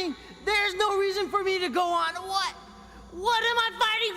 nothing. There's no reason for me to go on. What am I fighting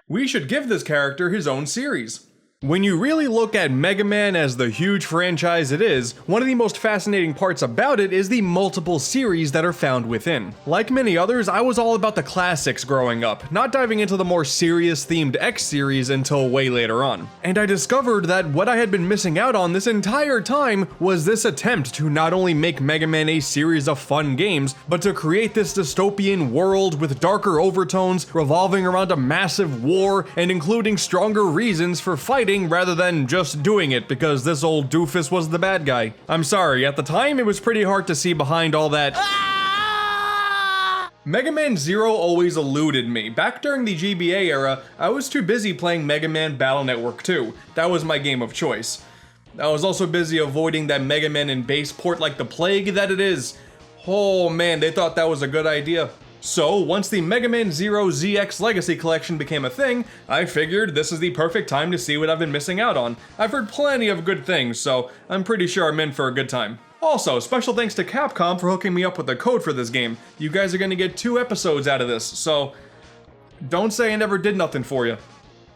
for? We should give this character his own series. When you really look at Mega Man as the huge franchise it is, one of the most fascinating parts about it is the multiple series that are found within. Like many others, I was all about the classics growing up, not diving into the more serious themed X series until way later on. And I discovered that what I had been missing out on this entire time was this attempt to not only make Mega Man a series of fun games, but to create this dystopian world with darker overtones revolving around a massive war and including stronger reasons for fighting rather than just doing it because this old doofus was the bad guy. I'm sorry, at the time it was pretty hard to see behind all that. Mega Man Zero always eluded me. Back during the GBA era, I was too busy playing Mega Man Battle Network 2. That was my game of choice. I was also busy avoiding that Mega Man in base port like the plague that it is. Oh man, they thought that was a good idea. So, once the Mega Man Zero ZX Legacy Collection became a thing, I figured this is the perfect time to see what I've been missing out on. I've heard plenty of good things, so I'm pretty sure I'm in for a good time. Also, special thanks to Capcom for hooking me up with the code for this game. You guys are gonna get 2 episodes out of this, so don't say I never did nothing for you.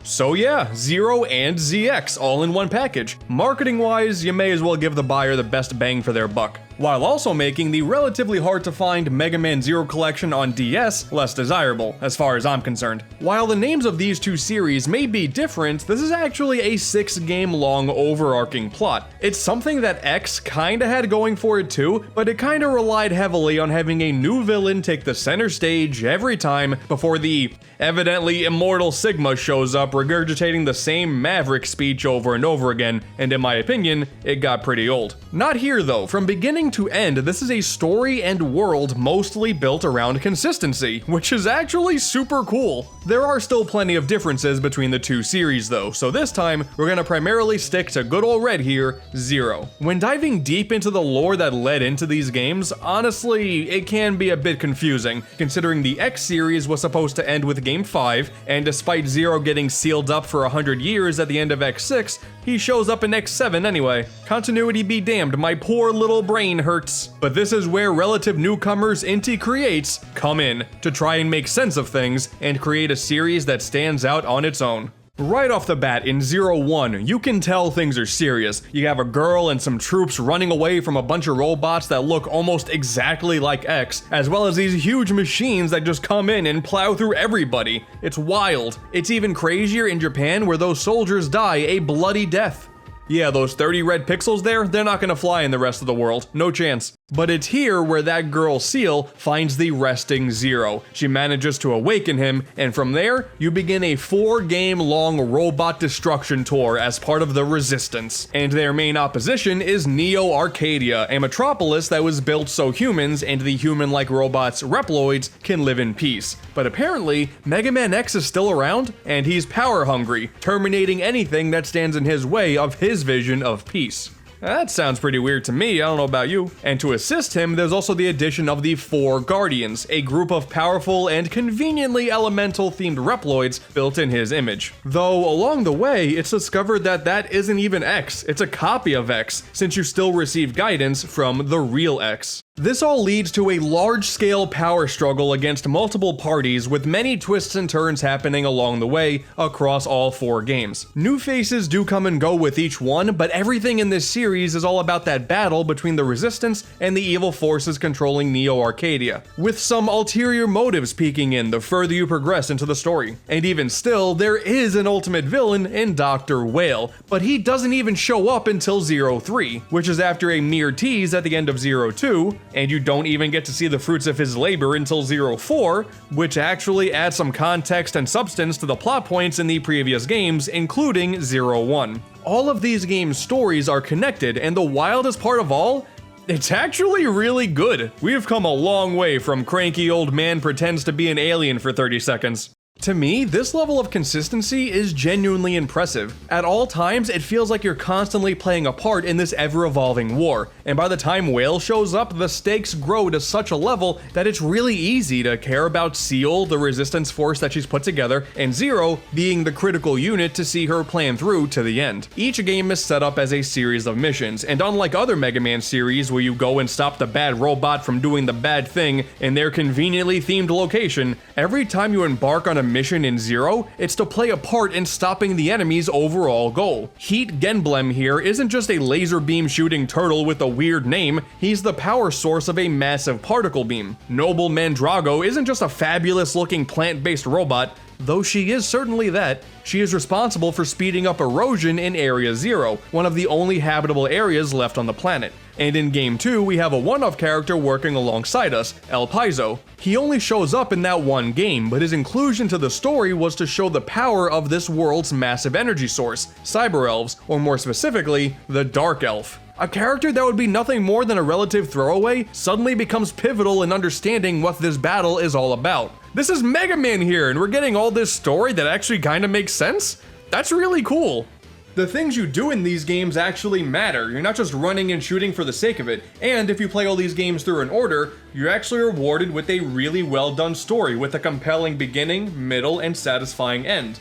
So yeah, Zero and ZX all in one package. Marketing wise, you may as well give the buyer the best bang for their buck, while also making the relatively hard to find Mega Man Zero collection on DS less desirable, as far as I'm concerned. While the names of these two series may be different, this is actually a 6-game long overarching plot. It's something that X kinda had going for it too, but it kinda relied heavily on having a new villain take the center stage every time before the evidently immortal Sigma shows up regurgitating the same Maverick speech over and over again, and in my opinion, it got pretty old. Not here though. From beginning to end, this is a story and world mostly built around consistency, which is actually super cool. There are still plenty of differences between the two series though, so this time we're gonna primarily stick to good old red here, Zero. When diving deep into the lore that led into these games, honestly, it can be a bit confusing, considering the X series was supposed to end with Game 5, and despite Zero getting sealed up for 100 years at the end of X6, he shows up in X7 anyway. Continuity be damned, my poor little brain hurts. But this is where relative newcomers Inti Creates come in, to try and make sense of things, and create a series that stands out on its own. Right off the bat, in Zero 1, you can tell things are serious. You have a girl and some troops running away from a bunch of robots that look almost exactly like X, as well as these huge machines that just come in and plow through everybody. It's wild. It's even crazier in Japan, where those soldiers die a bloody death. Yeah, those 30 red pixels there, they're not gonna fly in the rest of the world. No chance. But it's here where that girl Seal finds the resting Zero. She manages to awaken him, and from there, you begin a 4-game long robot destruction tour as part of the Resistance. And their main opposition is Neo Arcadia, a metropolis that was built so humans and the human-like robots Reploids can live in peace. But apparently, Mega Man X is still around, and he's power hungry, terminating anything that stands in his way of his vision of peace. That sounds pretty weird to me, I don't know about you. And to assist him, there's also the addition of the 4 Guardians, a group of powerful and conveniently elemental-themed Reploids built in his image. Though, along the way, it's discovered that that isn't even X, it's a copy of X, since you still receive guidance from the real X. This all leads to a large-scale power struggle against multiple parties, with many twists and turns happening along the way across all 4 games. New faces do come and go with each one, but everything in this series is all about that battle between the Resistance and the evil forces controlling Neo Arcadia, with some ulterior motives peeking in the further you progress into the story. And even still, there is an ultimate villain in Dr. Whale, but he doesn't even show up until Zero 3, which is after a mere tease at the end of Zero 2, and you don't even get to see the fruits of his labor until Zero 4, which actually adds some context and substance to the plot points in the previous games, including Zero 1. All of these games' stories are connected, and the wildest part of all, it's actually really good. We have come a long way from cranky old man pretends to be an alien for 30 seconds. To me, this level of consistency is genuinely impressive. At all times, it feels like you're constantly playing a part in this ever-evolving war, and by the time Whale shows up, the stakes grow to such a level that it's really easy to care about Seal, the resistance force that she's put together, and Zero being the critical unit to see her plan through to the end. Each game is set up as a series of missions, and unlike other Mega Man series where you go and stop the bad robot from doing the bad thing in their conveniently themed location, every time you embark on a mission in Zero, it's to play a part in stopping the enemy's overall goal. Heat Genblem here isn't just a laser beam shooting turtle with a weird name, he's the power source of a massive particle beam. Noble Mandrago isn't just a fabulous looking plant-based robot, though she is certainly that. She is responsible for speeding up erosion in Area Zero, one of the only habitable areas left on the planet. And in Game 2, we have a one-off character working alongside us, El Paizo. He only shows up in that one game, but his inclusion to the story was to show the power of this world's massive energy source, Cyber Elves, or more specifically, the Dark Elf. A character that would be nothing more than a relative throwaway suddenly becomes pivotal in understanding what this battle is all about. This is Mega Man here, and we're getting all this story that actually kinda makes sense? That's really cool. The things you do in these games actually matter. You're not just running and shooting for the sake of it, and if you play all these games through an order, you're actually rewarded with a really well done story with a compelling beginning, middle, and satisfying end.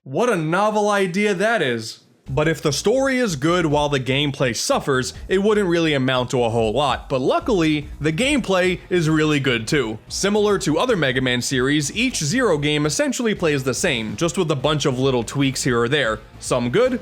What a novel idea that is. But if the story is good while the gameplay suffers, it wouldn't really amount to a whole lot, but luckily, the gameplay is really good too. Similar to other Mega Man series, each Zero game essentially plays the same, just with a bunch of little tweaks here or there. Some good,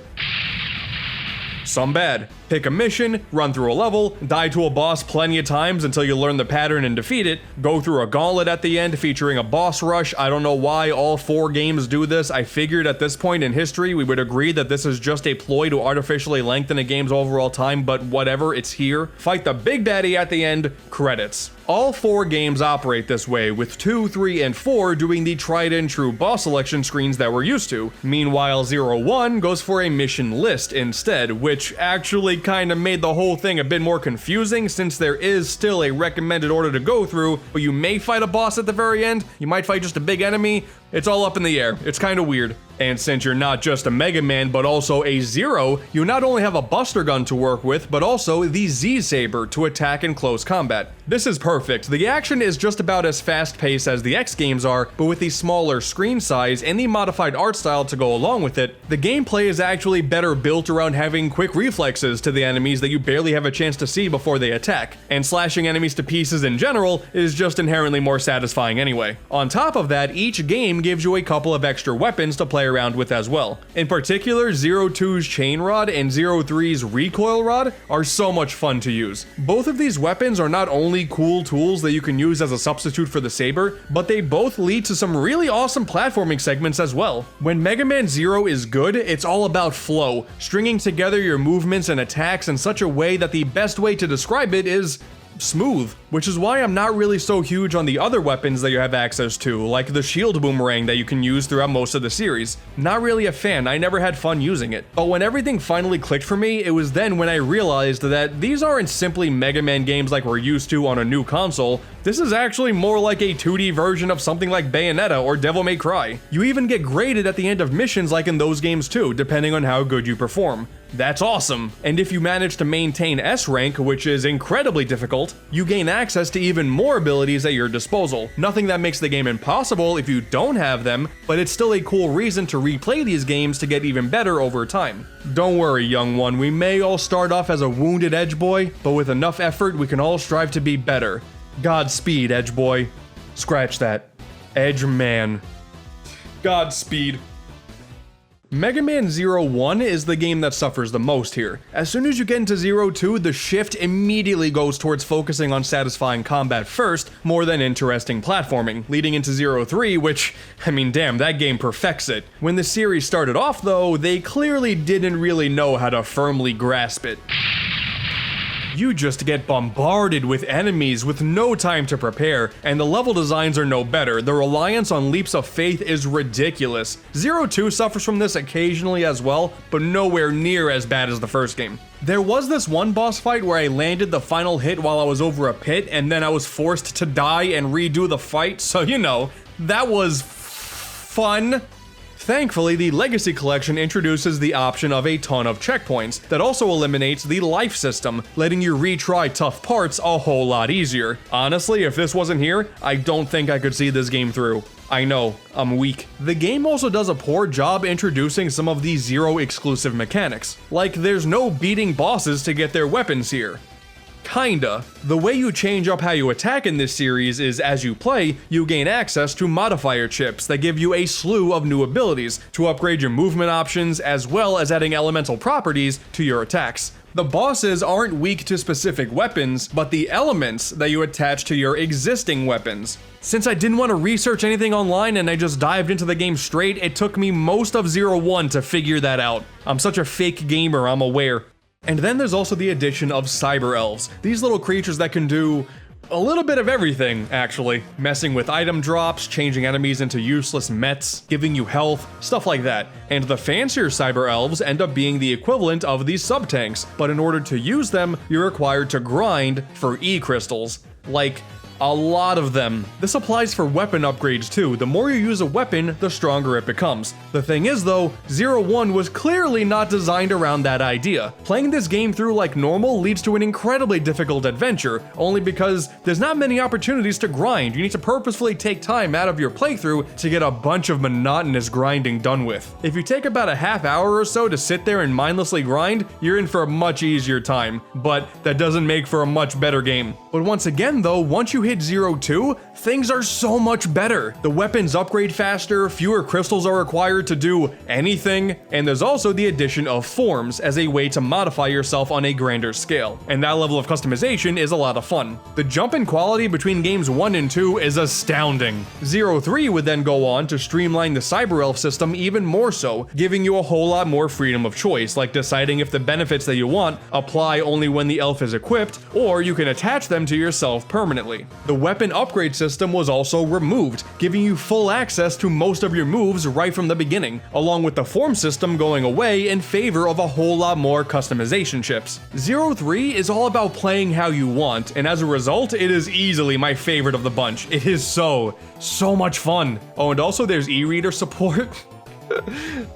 some bad. Pick a mission, run through a level, die to a boss plenty of times until you learn the pattern and defeat it, go through a gauntlet at the end featuring a boss rush. I don't know why all 4 games do this. I figured at this point in history we would agree that this is just a ploy to artificially lengthen a game's overall time, but whatever, it's here. Fight the big baddie at the end, credits. All 4 games operate this way, with 2, 3, and 4 doing the tried and true boss selection screens that we're used to. Meanwhile, 0-1 goes for a mission list instead, which actually kinda made the whole thing a bit more confusing since there is still a recommended order to go through, but you may fight a boss at the very end, you might fight just a big enemy, it's all up in the air, it's kinda weird. And since you're not just a Mega Man but also a Zero, you not only have a Buster Gun to work with, but also the Z-Saber to attack in close combat. This is perfect. The action is just about as fast-paced as the X games are, but with the smaller screen size and the modified art style to go along with it, the gameplay is actually better built around having quick reflexes to the enemies that you barely have a chance to see before they attack, and slashing enemies to pieces in general is just inherently more satisfying anyway. On top of that, each game gives you a couple of extra weapons to play around with as well. In particular, Zero 2's Chain Rod and Zero 3's Recoil Rod are so much fun to use. Both of these weapons are not only cool tools that you can use as a substitute for the saber, but they both lead to some really awesome platforming segments as well. When Mega Man Zero is good, it's all about flow, stringing together your movements and attacks in such a way that the best way to describe it is smooth, which is why I'm not really so huge on the other weapons that you have access to, like the shield boomerang that you can use throughout most of the series. Not really a fan, I never had fun using it. But when everything finally clicked for me, it was then when I realized that these aren't simply Mega Man games like we're used to on a new console, this is actually more like a 2D version of something like Bayonetta or Devil May Cry. You even get graded at the end of missions like in those games too, depending on how good you perform. That's awesome. And if you manage to maintain S rank, which is incredibly difficult, you gain access to even more abilities at your disposal. Nothing that makes the game impossible if you don't have them, but it's still a cool reason to replay these games to get even better over time. Don't worry, young one, we may all start off as a wounded Edge Boy, but with enough effort we can all strive to be better. Godspeed, Edge Boy. Scratch that. Edge Man. Godspeed. Mega Man 0-1 is the game that suffers the most here. As soon as you get into 0-2, the shift immediately goes towards focusing on satisfying combat first, more than interesting platforming, leading into 0-3, which, I mean damn, that game perfects it. When the series started off though, they clearly didn't really know how to firmly grasp it. You just get bombarded with enemies with no time to prepare, and the level designs are no better. The reliance on leaps of faith is ridiculous. 0-2 suffers from this occasionally as well, but nowhere near as bad as the first game. There was this one boss fight where I landed the final hit while I was over a pit, and then I was forced to die and redo the fight, so you know, That was fun. Thankfully, the Legacy Collection introduces the option of a ton of checkpoints that also eliminates the life system, letting you retry tough parts a whole lot easier. Honestly, if this wasn't here, I don't think I could see this game through. I know, I'm weak. The game also does a poor job introducing some of the Zero exclusive mechanics. Like, there's no beating bosses to get their weapons here. Kinda. The way you change up how you attack in this series is, as you play, you gain access to modifier chips that give you a slew of new abilities to upgrade your movement options, as well as adding elemental properties to your attacks. The bosses aren't weak to specific weapons, but the elements that you attach to your existing weapons. Since I didn't want to research anything online and I just dived into the game straight, it took me most of 01 to figure that out. I'm such a fake gamer, I'm aware. And then there's also the addition of cyber elves, these little creatures that can do a little bit of everything, actually. Messing with item drops, changing enemies into useless mets, giving you health, stuff like that. And the fancier cyber elves end up being the equivalent of these sub-tanks, but in order to use them, you're required to grind for E-crystals. Like, a lot of them. This applies for weapon upgrades too. The more you use a weapon, the stronger it becomes. The thing is though, 01 was clearly not designed around that idea. Playing this game through like normal leads to an incredibly difficult adventure, only because there's not many opportunities to grind. You need to purposefully take time out of your playthrough to get a bunch of monotonous grinding done with. If you take about a half hour or so to sit there and mindlessly grind, you're in for a much easier time, but that doesn't make for a much better game. But once again though, once you hit 02, things are so much better. The weapons upgrade faster, fewer crystals are required to do anything, and there's also the addition of forms as a way to modify yourself on a grander scale. And that level of customization is a lot of fun. The jump in quality between games 1 and 2 is astounding. 03 would then go on to streamline the cyber elf system even more so, giving you a whole lot more freedom of choice, like deciding if the benefits that you want apply only when the elf is equipped, or you can attach them to yourself permanently. The weapon upgrade system was also removed, giving you full access to most of your moves right from the beginning, along with the form system going away in favor of a whole lot more customization chips. 03 is all about playing how you want, and as a result, it is easily my favorite of the bunch. It is so much fun. Oh, and also there's e-reader support.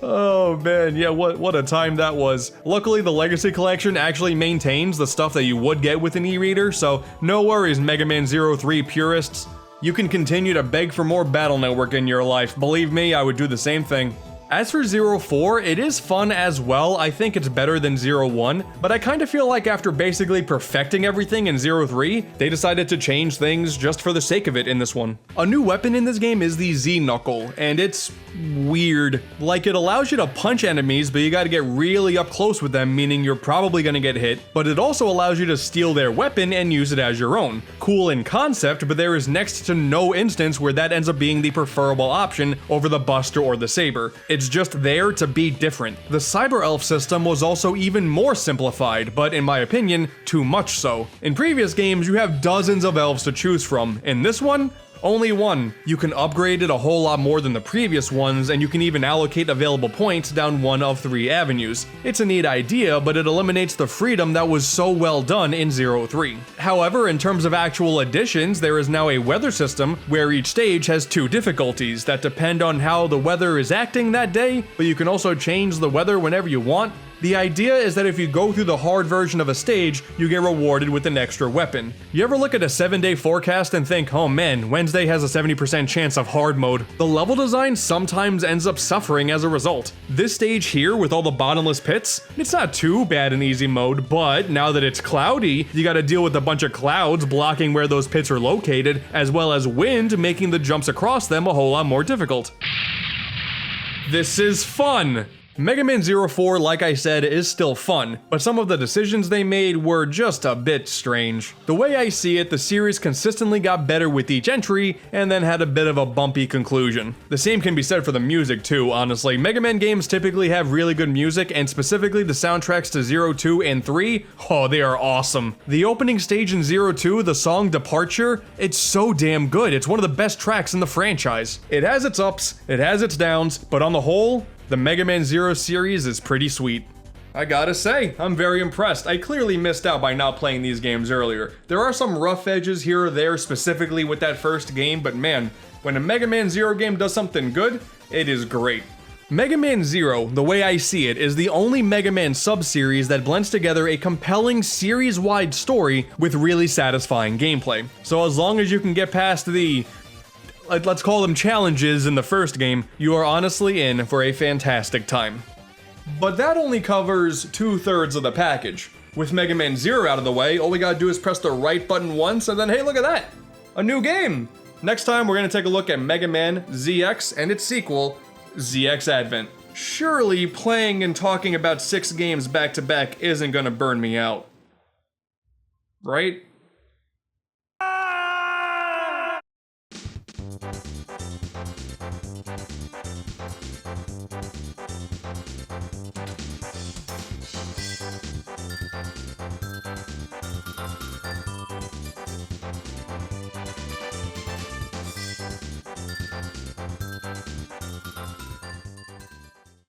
Oh man, yeah, what a time that was. Luckily, the Legacy Collection actually maintains the stuff that you would get with an e-reader, so no worries, Mega Man 03 purists. You can continue to beg for more Battle Network in your life. Believe me, I would do the same thing. As for 04, it is fun as well. I think it's better than 01, but I kind of feel like after basically perfecting everything in 03, they decided to change things just for the sake of it in this one. A new weapon in this game is the Z-Knuckle, and it's weird. Like, it allows you to punch enemies, but you gotta get really up close with them, meaning you're probably gonna get hit, but it also allows you to steal their weapon and use it as your own. Cool in concept, but there is next to no instance where that ends up being the preferable option over the Buster or the Saber. It's just there to be different. The Cyber Elf system was also even more simplified, but in my opinion, too much so. In previous games, you have dozens of elves to choose from. In this one, only one. You can upgrade it a whole lot more than the previous ones, and you can even allocate available points down one of 3 avenues. It's a neat idea, but it eliminates the freedom that was so well done in 03. However, in terms of actual additions, there is now a weather system where each stage has 2 difficulties that depend on how the weather is acting that day, but you can also change the weather whenever you want. The idea is that if you go through the hard version of a stage, you get rewarded with an extra weapon. You ever look at a 7-day forecast and think, oh man, Wednesday has a 70% chance of hard mode? The level design sometimes ends up suffering as a result. This stage here with all the bottomless pits, it's not too bad in easy mode, but now that it's cloudy, you gotta deal with a bunch of clouds blocking where those pits are located, as well as wind making the jumps across them a whole lot more difficult. This is fun! Mega Man 04, like I said, is still fun, but some of the decisions they made were just a bit strange. The way I see it, the series consistently got better with each entry, and then had a bit of a bumpy conclusion. The same can be said for the music too, honestly. Mega Man games typically have really good music, and specifically the soundtracks to 02 and 3, oh, they are awesome. The opening stage in 02, the song Departure, it's so damn good. It's one of the best tracks in the franchise. It has its ups, it has its downs, but on the whole, the Mega Man 0 series is pretty sweet. I gotta say, I'm very impressed. I clearly missed out by not playing these games earlier. There are some rough edges here or there, specifically with that first game, but man, When a Mega Man Zero game does something good, it is great. Mega Man Zero, the way I see it, is the only Mega Man sub-series that blends together a compelling series-wide story with really satisfying gameplay. So as long as you can get past the, let's call them challenges in the first game, you are honestly in for a fantastic time. But that only covers 2/3 of the package. With Mega Man Zero out of the way, all we gotta do is press the right button once and then hey, look at that! A new game! Next time we're gonna take a look at Mega Man ZX and its sequel, ZX Advent. Surely playing and talking about 6 games back to back isn't gonna burn me out. Right?